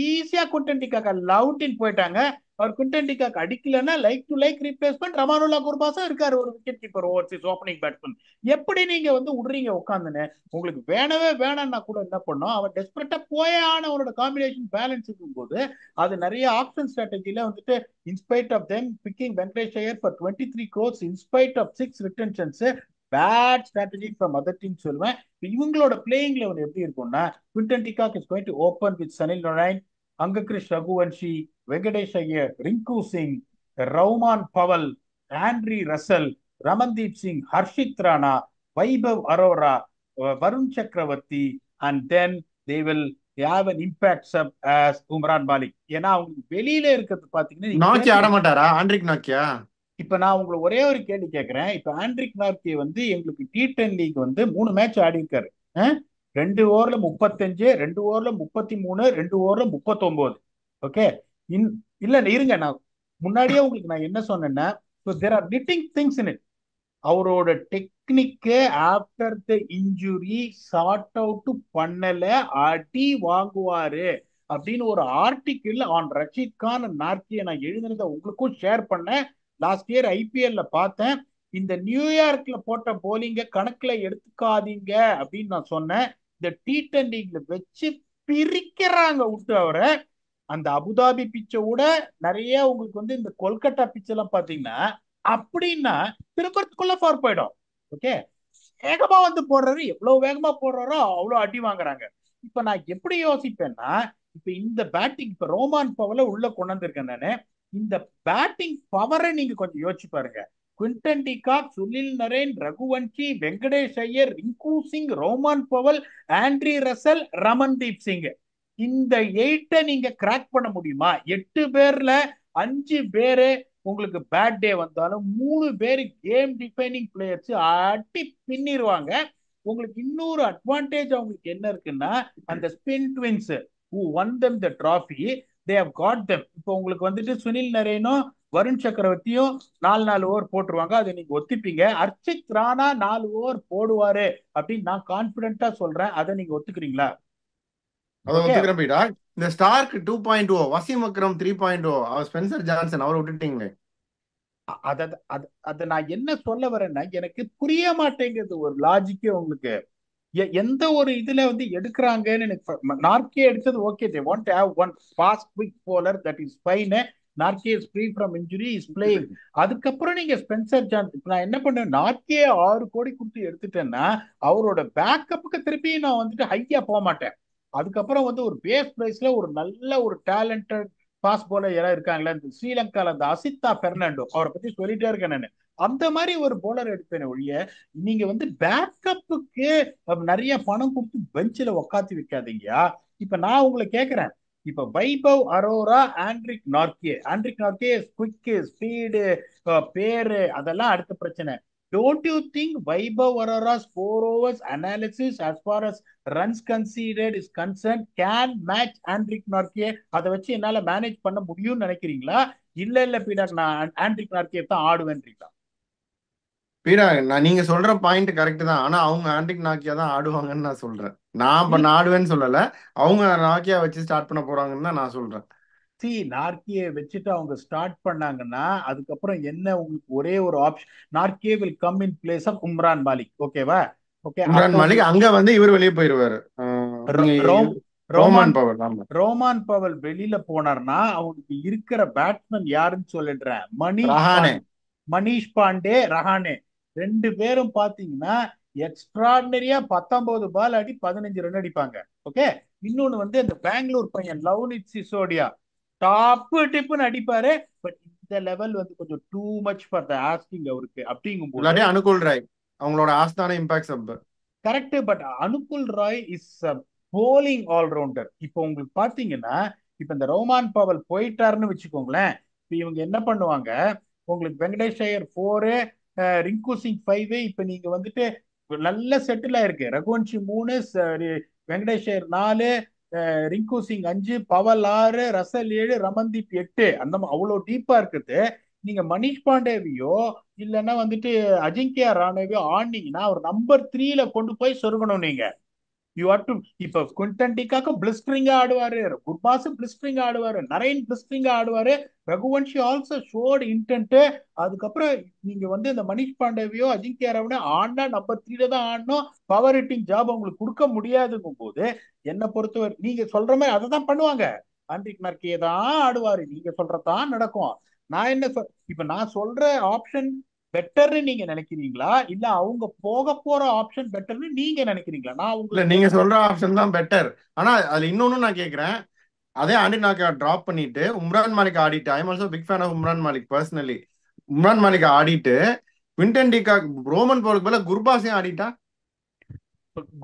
ஈஸியா குவிண்டன் டிகாக் லவுட்டின் போயிட்டாங்க. அவர் குவிண்டன் டிகாக் அடிக்கலன்னா like to like replacement Rahmanullah குருபாஸும் இருக்காரு, ஒரு wicket keeper overseas opening batsman. எப்படி நீங்க வந்து விடுறீங்க உட்காந்துன்னு? உங்களுக்கு வேணவே வேணாம்னா கூட என்ன பண்ணோம், அவன் டெஸ்பரேட்டா போயே ஆன அவனோட காம்பினேஷன் பேலன்ஸ் இருக்கும் போது அது நிறைய ஆப்ஷன் ஸ்ட்ராட்டஜில வந்துட்டு in spite of them picking Venkatesh Iyer for 23 crores in spite of 6 retentions, bad strategy from other team சொல்லுவேன். இவங்களோட பிளேயிங் லெவல் எப்படி இருக்கும்னா, Quinton de Kock is going to open with Sunil Narine, Angkrish Raghuvanshi, Venkatesh Iyer, Rinku Singh, Rovman Powell, Andre Russell, Ramandeep Singh, Harshit Rana, Vaibhav Arora, Varun Chakravarthy, and then they will have an impact sub as Umran Malik. ஏன்னா அவங்களுக்கு வெளியில இருக்கிறது பாத்தீங்கன்னா நாக்கியா ஆட மாட்டாரா? ஆண்ட்ரிக் நாக்கியா? இப்ப நான் உங்களை ஒரே ஒரு கேள்வி கேட்கிறேன். இப்ப ஆண்ட்ரிக் நார்கே வந்து எங்களுக்கு T10 லீக் வந்து 3 மேட்ச் ஆடி இருக்காரு. 2 ஓவர்ல 35, 2 ஓவர்ல 33, 2 ஓவர்ல 39. ஓகே, இல்ல இருங்க, நான் முன்னாடியே உங்களுக்கு நான் என்ன சொன்னேன்னா, there are knitting things in it. அவரோட technique after the injury sort out பண்ணல, அடி வாங்குவாரு அப்படின்னு ஒரு ஆர்டிக்கிள் ஆன் ரஷீத் கான் நார்கியை நான் எழுதினதை உங்களுக்கும் ஷேர் பண்ணேன். லாஸ்ட் இயர் ஐபிஎல்ல பார்த்தேன். இந்த நியூயார்க்ல போட்ட போலிங்க கணக்குல எடுத்துக்காதீங்க அப்படின்னு நான் சொன்னேன். இந்த T10 லீக்ல வச்சு பிரிக்கிறாங்க விட்டு அவரை. அந்த அபுதாபி பிச்சை விட நிறைய உங்களுக்கு வந்து இந்த கொல்கத்தா பிச்சை எல்லாம் பாத்தீங்கன்னா அப்படின்னா திருப்பத்துக்குள்ள ஃபார் போயிடும். ஓகே, வேகமா வந்து போடுறாரு, எவ்வளவு வேகமா போடுறாரோ அவ்வளவு அடி வாங்குறாங்க. இப்ப நான் எப்படி யோசிப்பேன்னா, இப்ப இந்த பேட்டிங் இப்ப ரோமான் பவல உள்ள கொண்டு வந்திருக்கேன் நானு. இந்த பேட்டிங் பவரை நீங்க கொஞ்சம் யோசிச்சு பாருங்க. Quinton de Kock, Sunil Narine, Raghuvanshi, Venkatesh Iyer, Rinku Singh, Rovman Powell, Andre Russell, Ramandeep Singh. இந்த 8 நீங்க கிராக் பண்ண முடியுமா? 8 பேர்ல 5 பேரு உங்களுக்கு பேட் டே வந்தாலும் 3 பேர் கேம் டிஃபைனிங் பிளேயர்ஸ் அடி பின்னிடுவாங்க. உங்களுக்கு இன்னொரு அட்வான்டேஜ் அவங்களுக்கு என்ன இருக்குன்னா, அந்த spin twins who won them the trophy, they have got them. இப்போ உங்களுக்கு வந்துட்டு சுனில் நரேனும் வருண் சக்கரவர்த்தியும் 4 ஓவர் போட்டுருவாங்க, அதை நீங்க ஒத்துப்பீங்க. அர்ச்சித் ராணா 4 ஓவர் போடுவாரு அப்படின்னு நான் கான்பிடென்ட்டா சொல்றேன். அதை நீங்க ஒத்துக்கிறீங்களா? அதை ஓகே, ஒத்துக்கிறேன் பீடா. இந்த ஸ்டார்க் 2.0, வசீம் அக்ரம் 3.0, அவர் ஸ்பென்சர் ஜான்சன் அவரை விட்டுட்டீங்களே. அத அத அத நான் என்ன சொல்ல வரேன்னா, எனக்கு புரிய மாட்டேங்குது ஒரு லாஜிக்கே உங்களுக்கு. எந்த ஒரு இதுல வந்து எடுக்கிறாங்கன்னு எனக்கு நார்கே எடுத்தது okay, they want to have one fast quick bowler, that is fine. Narke is free from injury, is playing. அதுக்கப்புறம் நீங்க ஸ்பென்சர் ஜான்சன், இப்ப நான் என்ன பண்ணேன், நார்கே 6 கோடி கொடுத்து எடுத்துட்டேன்னா அவரோட பேக்கப்புக்கு திருப்பி நான் வந்துட்டு ஹையா போக மாட்டேன். அதுக்கப்புறம் வந்து ஒரு பேஸ் பிரைஸ்ல ஒரு நல்ல ஒரு டேலண்டட் பாஸ் போலர் யாராவது இருக்காங்களா, இந்த ஸ்ரீலங்கால அந்த அசித்தா பெர்னாண்டோ, அவரை பத்தி சொல்லிட்டே இருக்கேன் நான். அந்த மாதிரி ஒரு போலர் எடுப்பேன் ஒழிய, நீங்க வந்து பேக்கப்புக்கு நிறைய பணம் கொடுத்து பெஞ்சில உக்காத்தி வைக்காதீங்கயா. இப்ப நான் உங்களை கேட்கிறேன், இப்ப Vaibhav Arora, Anrich Nortje quick speed பேரு அதெல்லாம் அடுத்த பிரச்சனை. Don't you think Vaibhav Arora's 4 overs analysis as far as runs conceded is concerned can match Andrique Narke? அதை வச்சு என்னால மேனேஜ் பண்ண முடியும்னு நினைக்கிறீங்களா? இல்ல இல்ல பீடர், நான் ஆண்ட்ரிக் நார்கே தான் ஆடுவேன்றீங்களா? பீடா, நான் நீங்க சொல்ற பாயிண்ட் கரெக்ட் தான். ஆனா அவங்க ஆண்டிக் நாக்கியா தான் ஆடுவாங்கன்னு நான் சொல்றேன். நான் இப்ப இல்ல, நான் ஆடுவேன்னு சொல்லல. அவங்க நாக்கியா வச்சு ஸ்டார்ட் பண்ண போறாங்கன்னு தான் நான் சொல்றேன். சி நார்கியை வச்சுட்டு அவங்க ஸ்டார்ட் பண்ணாங்கன்னா அதுக்கப்புறம் என்ன, உங்களுக்கு ஒரே ஒரு option, Nortje will come in place of Umran Malik. ஓகேவா? ஓகே, இம்ரான் அப்போ மாலிக் அங்க வந்து இவர் வெளியே போயிருவாரு. நீங்க ரோம் ரோமன் ரோமான் பவர். ஆமா, ரோமான் பவல் வெளியில போனார்னா அவனுக்கு இருக்கிற பேட்ஸ்மேன் யாருன்னு சொல்லிடுறேன், ரஹானே. மணிஷ் பாண்டே, ரஹானே. 2 பேரும் பாத்தீங்கன்னா எக்ஸ்ட்ராடினரியா 19 பால் ஆடி 15 ரன் அடிப்பாங்க. ஓகே, இன்னொன்னு வந்து அந்த பெங்களூர் பையன் லவ்னித் சிசோடியா டாப்பு டிப்புன்னு அடிப்பாரு. பட் இந்த லெவல் வந்து கொஞ்சம் too much for the asking அவருக்கு. அப்படிங்கும்போது இல்லாட்டி அனுகூல் ராய், அவங்களோட ஆஸ்தான impact sub. Correct. But Anukul Roy is bowling allrounder. இப்போ உங்களுக்கு பாத்தீங்கன்னா, இப்ப இந்த ரோமான் பவல் போயிட்டாருன்னு வச்சுக்கோங்களேன், இப்ப இவங்க என்ன பண்ணுவாங்க, உங்களுக்கு வெங்கடேஷ் ஐயர் 4, ரிங்கு சிங் 5. இப்ப நீங்க வந்துட்டு நல்ல செட்டில் ஆயிருக்கு. Raghuvanshi 3, Venkatesh Iyer 4, Rinku Singh 5, Powell 6, Russell 7, Ramandeep 8. அந்த அவ்வளவு டீப்பா இருக்குது. நீங்க மணிஷ் பாண்டேவியோ இல்லைன்னா வந்துட்டு அஜிங்கியா ராணேவியோ ஆனீங்கன்னா அவர் நம்பர் 3ல கொண்டு போய் சொருகணும் நீங்க. You have to. இப்ப குவிண்டன் டிகாக் பிளிஸ்டரிங்கா ஆடுவாரு, குர்பாஸ் பிளிஸ்டரிங்கா ஆடுவாரு, நரேன் பிளிஸ்டரிங்கா ஆடுவாரு, ரகுவன்ஷி ஆல்சோ ஷோட் இன்டென்ட். அதுக்கப்புறம் நீங்க வந்து இந்த மணிஷ் பாண்டேவியோ அஜிங்கியா ராவனோ ஆடினா நம்பர் 3ல தான் ஆடணும். பவர் ஹிட்டிங் ஜாப் உங்களுக்கு கொடுக்க முடியாதுங்கும் போது என்ன பொறுத்தவரை நீங்க சொல்ற மாதிரி அதை தான் பண்ணுவாங்க. ஆண்ட்ரிக் நார்கே தான் ஆடுவாரு, நீங்க சொல்றதான் நடக்கும். நான் என்ன இப்ப நான் சொல்ற ஆப்ஷன் பெட்டர்னு நீங்க நினைக்கிறீங்களா, இல்ல அவங்க போக போற ஆப்ஷன் பெட்டர்னு நீங்க நினைக்கிறீங்களா? நான் இல்ல, உங்களை நீங்க கேக்குறேன். சொல்ற ஆப்ஷன் தான் பெட்டர். ஆனா அதுல இன்னொன்னு நான் கேக்குறேன். அதே ஆண்டிக் நாக்கியா டிராப் பண்ணிட்டு உம்ரான் மாலிக் ஆடிட்டு, I am also big fan of Umran Malik personally. Umran Malik ஆடிட்டு குவிண்டன் டிகாக் ரோமன் பவுலுக்கு பதிலா குர்பாஸையும் ஆடிட்டா.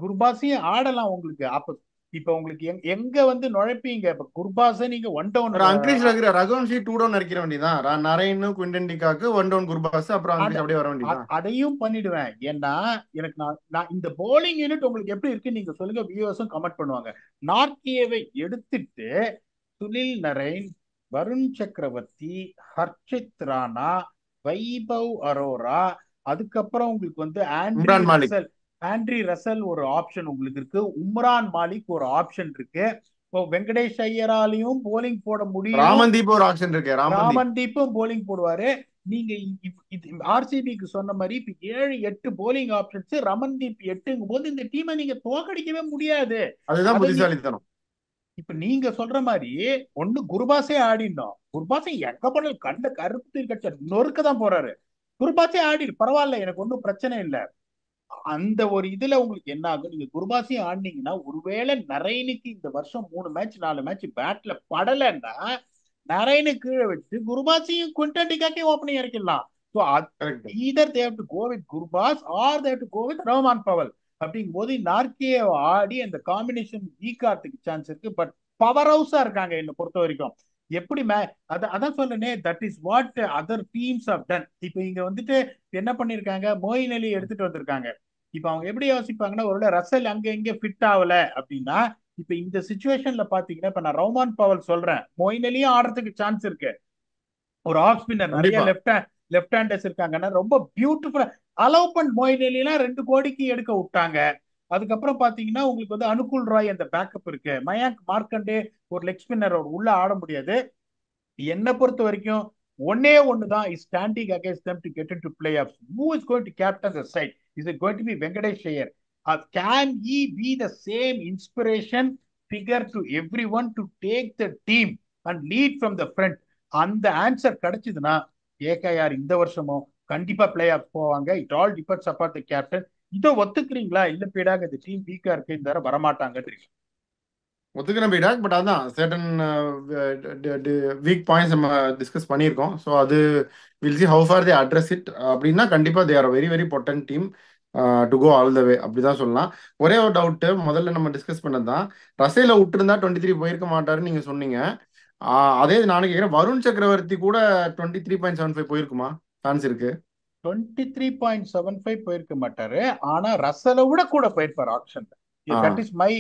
குர்பாஸையும் ஆடலாம் உங்களுக்கு. அப்ப இப்ப உங்களுக்கு எங்க வந்து நுழைப்பீங்க? இப்ப குர்பாஸை நீங்க ஒன் டவுன் ஒரு அங்கிலீஷ் இருக்கிற ரகுவன்ஷி 2 டவுன் இருக்கிற வேண்டியதான். Narine Quinton de Kock 1 down Gurbaz, அப்புறம் அங்கிலீஷ் அப்படியே வர வேண்டியதான். அதையும் பண்ணிடுவேன். ஏன்னா எனக்கு நான் இந்த போலிங் யூனிட் உங்களுக்கு எப்படி இருக்கு நீங்க சொல்லுங்க, வியூவர்ஸும் கமெண்ட் பண்ணுவாங்க. நார்கியவை எடுத்துட்டு சுனில் நரேன், வருண் சக்கரவர்த்தி, ஹர்ஷித் ராணா, வைபவ் அரோரா, அதுக்கப்புறம் உங்களுக்கு வந்து உம்ரான் மாலிக், ஆண்ட்ரி ரசல் ஒரு ஆப்ஷன் உங்களுக்கு இருக்கு, உம்ரான் மாலிக் ஒரு ஆப்ஷன் இருக்கு. இப்போ வெங்கடேஷ் ஐயராலையும் போலிங் போட முடியும், ராமன்தீப் ஒரு ஆப்ஷன் இருக்கு. ராமன்தீப் ராமன்தீப்பும் போலிங் போடுவாரு. நீங்க ஆர்சிபிக்கு சொன்ன மாதிரி இப்ப 7-8 போலிங் ஆப்ஷன்ஸ், ரமன்தீப் 8ங்கும் போது இந்த டீமை நீங்க தோக்கடிக்கவே முடியாது. அதுதான் அதை புத்திசாலித்தனம். இப்ப நீங்க சொல்ற மாதிரி ஒண்ணு குருபாஸே ஆடினோம். குருபாஸை எங்க பண்ணல கண்ட கருத்து கட்ச நொறுக்க தான் போறாரு. குருபாஸே ஆடி பரவாயில்ல, எனக்கு ஒன்றும் பிரச்சனை இல்லை. அந்த ஒரு இதுல உங்களுக்கு என்ன ஆகும், நீங்க குருபாஸையும் ஆடினீங்கன்னா ஒருவேளை நரைனுக்கு இந்த வருஷம் 3 மேட்ச் 4 மேட்ச் பேட்ல படலைன்னா நரைனு கீழே வச்சு குருபாஸையும் குவிண்டன் டிகாக்கையும் ஓப்பனிங் இறக்கிடலாம். So correct. Either they have to go with Gurbaz or they have to go with Rahman Powell. அப்படிங்கும் போது நார்கே ஆடி அந்த காம்பினேஷன் வீக் ஆகிறதுக்கு சான்ஸ் இருக்கு. பட் பவர் ஹவுஸா இருக்காங்க என்னை பொறுத்த வரைக்கும். எப்படி அதான் சொல்றேனே, that is what other teams have done. இப்போ இங்க வந்துட்டு என்ன பண்ணிருக்காங்க, மொயின் அலி எடுத்துட்டு வந்திருக்காங்க. இப்ப அவங்க எப்படி யோசிப்பாங்கன்னா, ஒருவேளை ரசல் அங்க இங்க ஃபிட் ஆகல அப்படின்னா, இப்ப இந்த சுச்சுவேஷன்ல பாத்தீங்கன்னா, இப்ப நான் ரஹ்மான் பவல் சொல்றேன், மொயின் அலியும் ஆடுறதுக்கு சான்ஸ் இருக்கு. ஒரு ஆஃப் ஸ்பின்னர் நிறைய கண்டிப்பா. லெஃப்ட் ஹேண்டர்ஸ் இருக்காங்கன்னா ரொம்ப பியூட்டிஃபுல்லா அலோவ் பண்ண. மொயின் அலிலாம் 2 கோடிக்கு எடுக்க விட்டாங்க. அதுக்கப்புறம் பாத்தீங்கன்னா உங்களுக்கு வந்து அனுகுல் ராய் அந்த பேக்கப் இருக்கு. மயாங்க் மார்க்கண்டே ஒரு லெக் ஸ்பின்னர் உள்ள ஆட முடியாது. என்ன பொறுத்த வரைக்கும் ஒன்னே ஒண்ணுதான் is standing against them to get into playoffs. Who is going to captain the side? Is it going to be Venkatesh Iyer? Can he be the same inspiration figure to everyone to take the team and lead from the front? அந்த ஆன்சர் கிடைச்சதுன்னா ஏகேஆர் இந்த வருஷமும் கண்டிப்பா பிளே ஆஃப் போவாங்க. It all depends upon the captain. இதை ஒத்துக்கிறீங்களா? இல்ல பீடாக இந்த டீம் வீக்கா இருக்கு, இந்த தடவை வரமாட்டாங்கன்றீங்க? ஒத்துக்கிறேன் பீடாக். பட் அதான் சர்டன் வீக் பாயிண்ட்ஸ் நம்ம டிஸ்கஸ் பண்ணியிருக்கோம். ஸோ அது will see how far they address it. அப்படின்னா கண்டிப்பாக they are very very potent team to go all the way, அப்படிதான் சொல்லலாம். ஒரே ஒரு டவுட்டு முதல்ல நம்ம டிஸ்கஸ் பண்ணது தான், ரசேல விட்டுருந்தா 23 போயிருக்க மாட்டாருன்னு நீங்க சொன்னீங்க. அதே நானும் கேட்குறேன், வருண் சக்கரவர்த்தி கூட 23.75 போயிருக்குமா? சான்ஸ் இருக்கு. 23.75 போயிருக்க மாட்டாரு. ஆனா ரசலை விட கூட போயிருப்பாரு ஆப்ஷன்ல. ஆ. தட் இஸ் மை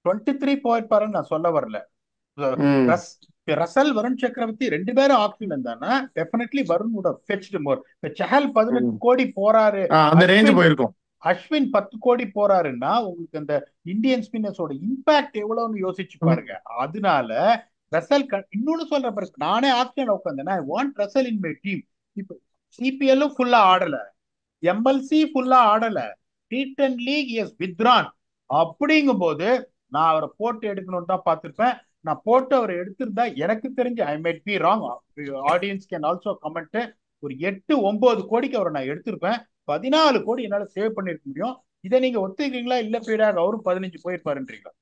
23 போயிருப்பாருன்னு நான் சொல்ல வரல. ம். ரசல் வருண் சக்கரவர்த்தி 2 பேரும் ஆப்ஷன் இருந்தானா definitely Varun would have fetched more. இப்ப சஹல் 18 கோடி போறாரு, அந்த ரேஞ்ச் அஸ்வின் போயிருக்கும். அஸ்வின் 10 கோடி போறாருன்னா உங்களுக்கு அந்த இந்தியன் ஸ்பின்னர்ஸோட இம்பாக்ட் எவ்வளவுன்னு யோசிச்சு பாருங்க. அதனால ரசல் இன்னொன்னு சொல்ற பிறகு நானே ஆப்ஷன் உட்காந்தேன், I want Russell in my team. இப்ப சிபிஎல்லும் ஃபுல்லா ஆடல, எம்எல்சி ஃபுல்லா ஆடல, T10 லீக் எஸ் வித்ரான். அப்படிங்கும் போது நான் அவரை போட்டு எடுக்கணும்னு தான் பார்த்திருப்பேன். நான் போட்டு அவரை எடுத்திருந்தா எனக்கு தெரிஞ்சு I might be wrong, audience can also comment, ஒரு 8-9 கோடிக்கு அவரை நான் எடுத்திருப்பேன். 14 கோடி என்னால சேவ் பண்ணிருக்க முடியும். இதை நீங்க ஒத்துக்கிறீங்களா? இல்ல பீடாக அவரும் 15 போயிருப்பாருன்றீங்களா?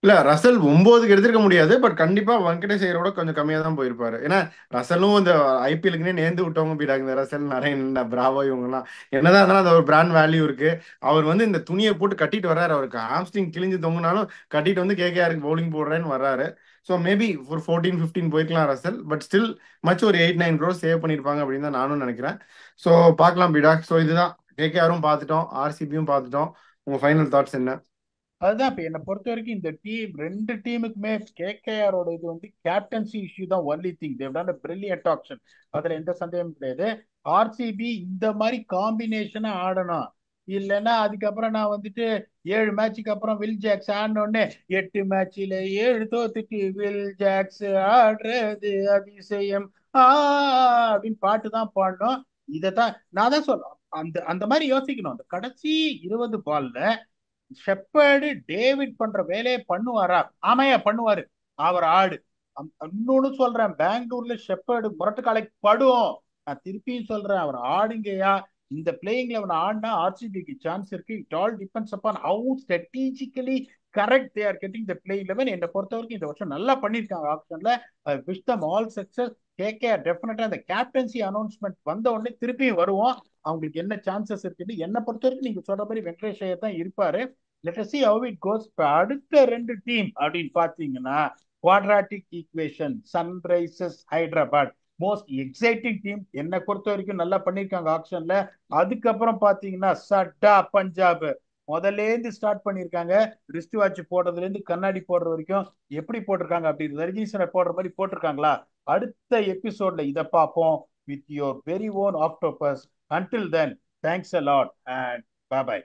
இல்ல, ரசல் 9க்கு எடுத்திருக்க முடியாது. பட் கண்டிப்பா வெங்கடேஷ் ஐயரோட கொஞ்சம் கம்மியா தான் போயிருப்பாரு. ஏன்னா ரசலும் இந்த ஐபிஎலுக்குனே நேர்ந்து விட்டவங்க போயிட்டாங்க. இந்த ரசல் நரேன் பிராவோ இவங்கலாம் என்னதான் இருந்தாலும் அந்த ஒரு பிராண்ட் வேல்யூ இருக்கு. அவர் வந்து இந்த துணியை போட்டு கட்டிட்டு வர்றாரு. அவருக்கு ஹாம்ஸ்டிங் கிழிஞ்சு தொங்குனாலும் கட்டிட்டு வந்து கேகேஆருக்கு பவுலிங் போடுறேன்னு வர்றாரு. ஸோ மேபி ஒரு 14-15 போய்க்கலாம் ரசல். பட் ஸ்டில் மச் ஒரு 8-9 crores சேவ் பண்ணியிருப்பாங்க அப்படின்னு தான் நானும் நினைக்கிறேன். ஸோ பார்க்கலாம் பீடா. ஸோ இதுதான், கேகேஆரும் பார்த்துட்டோம், ஆர்சிபியும் பார்த்துட்டோம். உங்க ஃபைனல் தாட்ஸ் என்ன? அதுதான் இப்ப என்னை பொறுத்த வரைக்கும் இந்த டீம் 2 டீமுக்குமே கேகேஆரோட இது வந்து கேப்டன்சி இஷ்யூ தான் only thing. They've done a brilliant option, அதுல எந்த சந்தேகமும் கிடையாது. ஆர்சிபி இந்த மாதிரி காம்பினேஷனா ஆடணும். இல்லைன்னா அதுக்கப்புறம் நான் வந்துட்டு 7 மேட்சுக்கு அப்புறம் வில் ஜாக்ஸ் ஆடினோடனே 8 மேட்ச்ல 7 தோத்துட்டு வில் ஜாக்ஸ் ஆடுறது அதிசயம் அப்படின்னு பாட்டு தான் பாடணும். இதைத்தான் நான் தான் சொல்றேன். அந்த அந்த மாதிரி யோசிக்கணும். அந்த கடைசி 20 பால்ல ஷெப்பர்டு டேவிட் பண்ற வேலையை பண்ணுவாரா? ஆமையா பண்ணுவாரு. அவர் ஆடு. இன்னொன்னு சொல்றேன், பெங்களூர்ல ஷெப்பர்டு முரட்டுக்காலைக்கு படும். நான் திருப்பியும் சொல்றேன், அவர் ஆடுங்கயா. இந்த பிளேயிங் லெவன் ஆடினா ஆர்சிபிக்கு சான்ஸ் இருக்கு. It all depends upon how strategically correct they are getting the playing eleven. என்னை பொறுத்த வரைக்கும் இந்த வருஷம் நல்லா பண்ணிருக்காங்க ஆப்ஷன்ல. I wish them all success. KKR டெஃபினட்டா அந்த கேப்டன்சி அனௌன்ஸ்மெண்ட் வந்த உடனே திருப்பியும் வருவோம். அவங்களுக்கு என்ன சான்சஸ் இருக்குன்னு என்னை பொறுத்த வரைக்கும் நீங்க சொல்ற மாதிரி வெங்கடேஷ் ஐயர் தான் இருப்பாரு. Let us see how it goes. இப்ப அடுத்த 2 டீம் அப்படின்னு பாத்தீங்கன்னா quadratic equation, Sunrisers Hyderabad most exciting team என்னை பொறுத்த வரைக்கும் நல்லா பண்ணிருக்காங்க ஆக்ஷன்ல. அதுக்கப்புறம் பாத்தீங்கன்னா சட்டா பஞ்சாப் முதல்ல இருந்து ஸ்டார்ட் பண்ணிருக்காங்க. ரிஸ்ட் வாட்ச் போடுறதுல இருந்து கண்ணாடி போடுற வரைக்கும் எப்படி போட்டிருக்காங்க, அப்படி ரஜினிசனை போடுற மாதிரி போட்டிருக்காங்களா? அடுத்த எபிசோட்ல இதை பார்ப்போம் with your very own octopus. Until then, thanks a lot and bye bye.